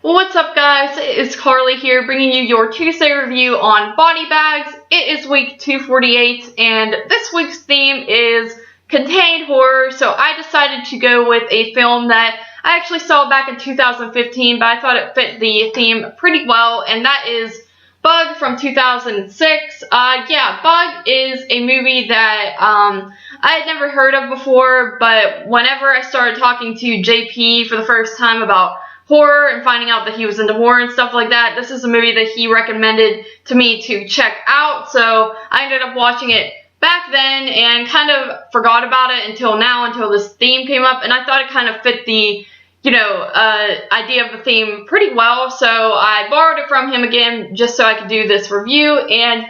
What's up, guys? It's Carly here, bringing you your Tuesday review on body bags. It is week 248, and this week's theme is contained horror, so I decided to go with a film that I actually saw back in 2015, but I thought it fit the theme pretty well, and that is Bug from 2006. Bug is a movie that I had never heard of before, but whenever I started talking to JP for the first time about horror and finding out that he was into horror and stuff like that, this is a movie that he recommended to me to check out, so I ended up watching it back then and kind of forgot about it until this theme came up, and I thought it kind of fit the idea of the theme pretty well, so I borrowed it from him again just so I could do this review. And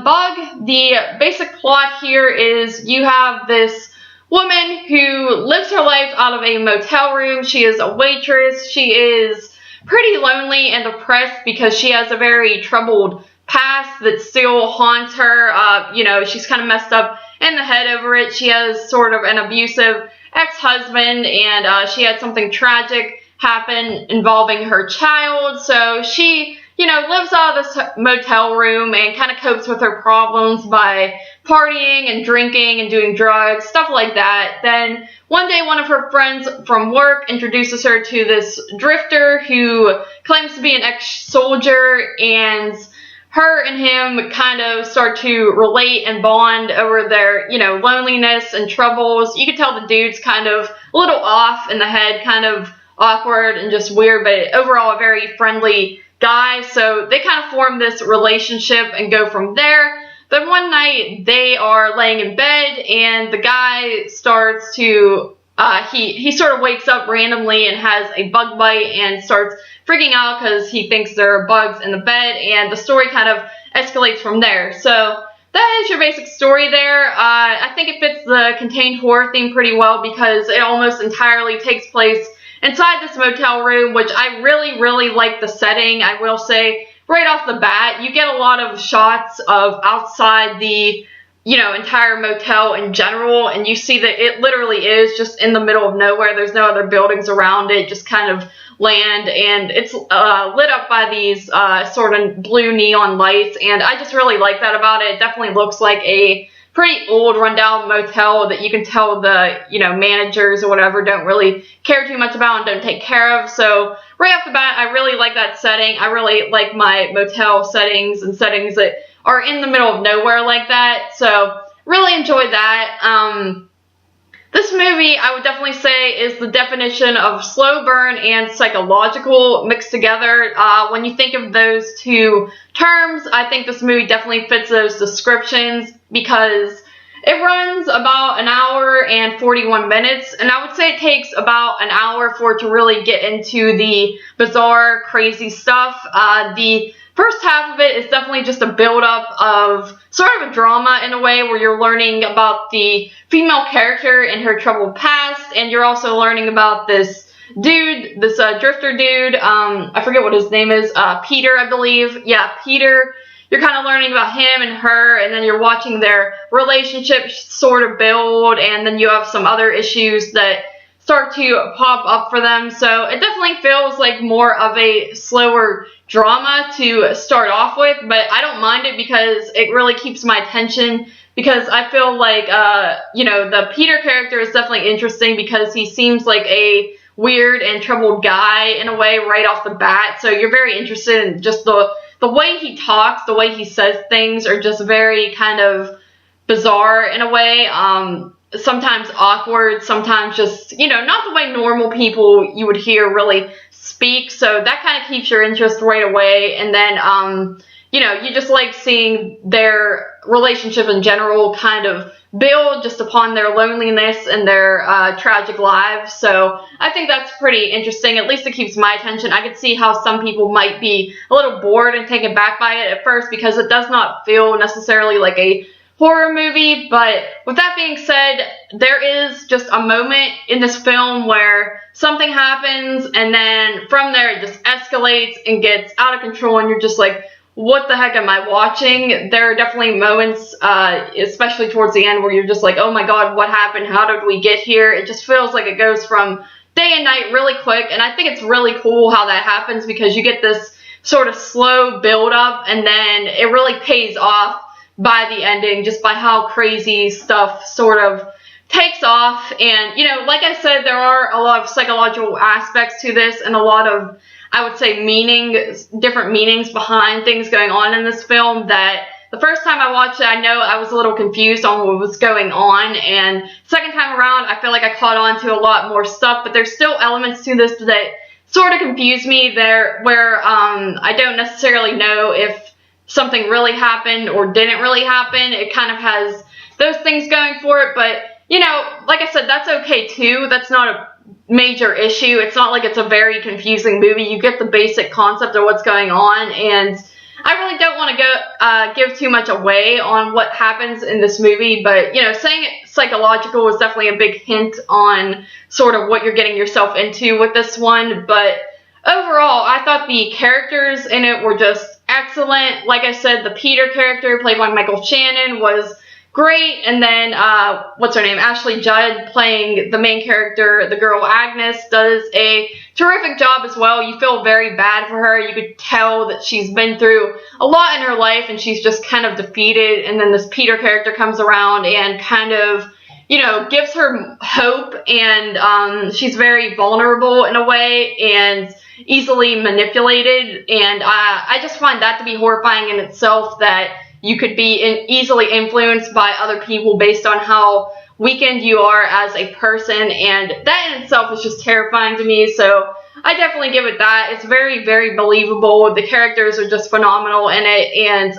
Bug, the basic plot here is you have this woman who lives her life out of a motel room. She is a waitress. She is pretty lonely and depressed because she has a very troubled past that still haunts her. She's kind of messed up in the head over it. She has sort of an abusive ex-husband, and she had something tragic happen involving her child. So she, lives out of this motel room and kind of copes with her problems by partying and drinking and doing drugs, stuff like that. Then one day, one of her friends from work introduces her to this drifter who claims to be an ex-soldier, and her and him kind of start to relate and bond over their, loneliness and troubles. You can tell the dude's kind of a little off in the head, kind of awkward and just weird, but overall a very friendly guy. So they kind of form this relationship and go from there. Then one night they are laying in bed, and the guy starts to, he sort of wakes up randomly and has a bug bite and starts freaking out because he thinks there are bugs in the bed, and the story kind of escalates from there. So that is your basic story there. I think it fits the contained horror theme pretty well because it almost entirely takes place inside this motel room, which I really, really like the setting. I will say right off the bat, you get a lot of shots of outside the entire motel in general, and you see that it literally is just in the middle of nowhere. There's no other buildings around it, just kind of land, and it's lit up by these sort of blue neon lights, and I just really like that about it. It definitely looks like a pretty old rundown motel that you can tell the managers or whatever don't really care too much about and don't take care of. So right off the bat, I really like that setting. I really like my motel settings and settings that are in the middle of nowhere like that. So really enjoyed that. This movie, I would definitely say, is the definition of slow burn and psychological mixed together. When you think of those two terms, I think this movie definitely fits those descriptions because it runs about an hour and 41 minutes, and I would say it takes about an hour for it to really get into the bizarre, crazy stuff. The first half of it is definitely just a build-up of sort of a drama in a way where you're learning about the female character and her troubled past, and you're also learning about this dude, this drifter dude. I forget what his name is. Peter, I believe. Yeah, Peter. You're kind of learning about him and her, and then you're watching their relationship sort of build, and then you have some other issues that start to pop up for them. So it definitely feels like more of a slower drama to start off with, but I don't mind it because it really keeps my attention, because I feel like, the Peter character is definitely interesting because he seems like a weird and troubled guy in a way right off the bat. So you're very interested in just the way he talks, the way he says things are just very kind of bizarre in a way. Sometimes awkward, sometimes just, not the way normal people you would hear really speak. So that kind of keeps your interest right away. And then, you just like seeing their relationship in general kind of build just upon their loneliness and their tragic lives. So I think that's pretty interesting. At least it keeps my attention. I could see how some people might be a little bored and taken back by it at first because it does not feel necessarily like a horror movie. But with that being said, there is just a moment in this film where something happens, and then from there it just escalates and gets out of control, and you're just like, what the heck am I watching? There are definitely moments, especially towards the end, where you're just like, oh my god, what happened? How did we get here? It just feels like it goes from day and night really quick, and I think it's really cool how that happens because you get this sort of slow build up and then it really pays off by the ending just by how crazy stuff sort of takes off. And, you know, like I said, there are a lot of psychological aspects to this and a lot of, I would say, different meanings behind things going on in this film that the first time I watched it, I know I was a little confused on what was going on, and second time around, I feel like I caught on to a lot more stuff, but there's still elements to this that sort of confuse me there, where I don't necessarily know if something really happened or didn't really happen. It kind of has those things going for it, but, you know, like I said, that's okay too. That's not a major issue. It's not like it's a very confusing movie. You get the basic concept of what's going on, and I really don't want to give too much away on what happens in this movie, but, you know, saying it psychological was definitely a big hint on sort of what you're getting yourself into with this one. But overall, I thought the characters in it were just excellent. Like I said, the Peter character, played by Michael Shannon, was great, and then, what's her name, Ashley Judd, playing the main character, the girl Agnes, does a terrific job as well. You feel very bad for her. You could tell that she's been through a lot in her life, and she's just kind of defeated, and then this Peter character comes around and kind of, you know, gives her hope, and she's very vulnerable in a way, and easily manipulated, and I just find that to be horrifying in itself, that you could be easily influenced by other people based on how weakened you are as a person, and that in itself is just terrifying to me, so I definitely give it that. It's very, very believable. The characters are just phenomenal in it, and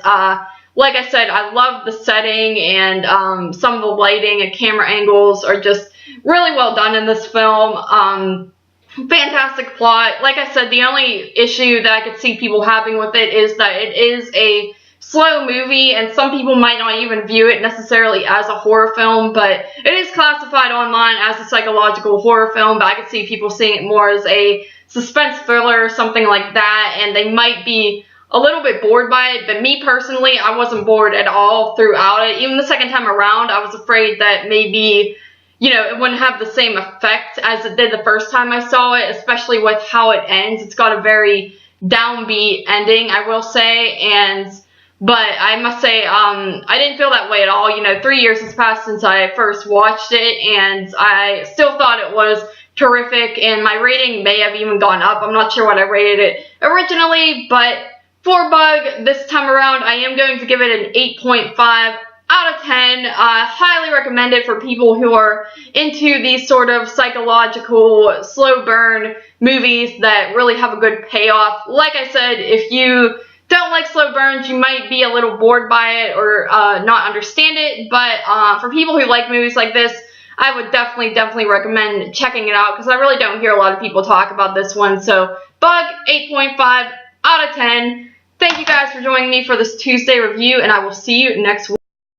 like I said, I love the setting, and some of the lighting and camera angles are just really well done in this film. Fantastic plot. Like I said, the only issue that I could see people having with it is that it is a slow movie, and some people might not even view it necessarily as a horror film, but it is classified online as a psychological horror film, but I could see people seeing it more as a suspense thriller or something like that, and they might be a little bit bored by it, but me personally, I wasn't bored at all throughout it. Even the second time around, I was afraid that maybe, you know, it wouldn't have the same effect as it did the first time I saw it, especially with how it ends. It's got a very downbeat ending, I will say, but I must say, I didn't feel that way at all. You know, 3 years has passed since I first watched it, and I still thought it was terrific, and my rating may have even gone up. I'm not sure what I rated it originally, but for Bug, this time around, I am going to give it an 8.5 out of 10. I highly recommend it for people who are into these sort of psychological, slow burn movies that really have a good payoff. Like I said, if you don't like slow burns, you might be a little bored by it or not understand it, but for people who like movies like this, I would definitely recommend checking it out, because I really don't hear a lot of people talk about this one. So, Bug, 8.5 out of 10. Thank you guys for joining me for this Tuesday review, and I will see you next week.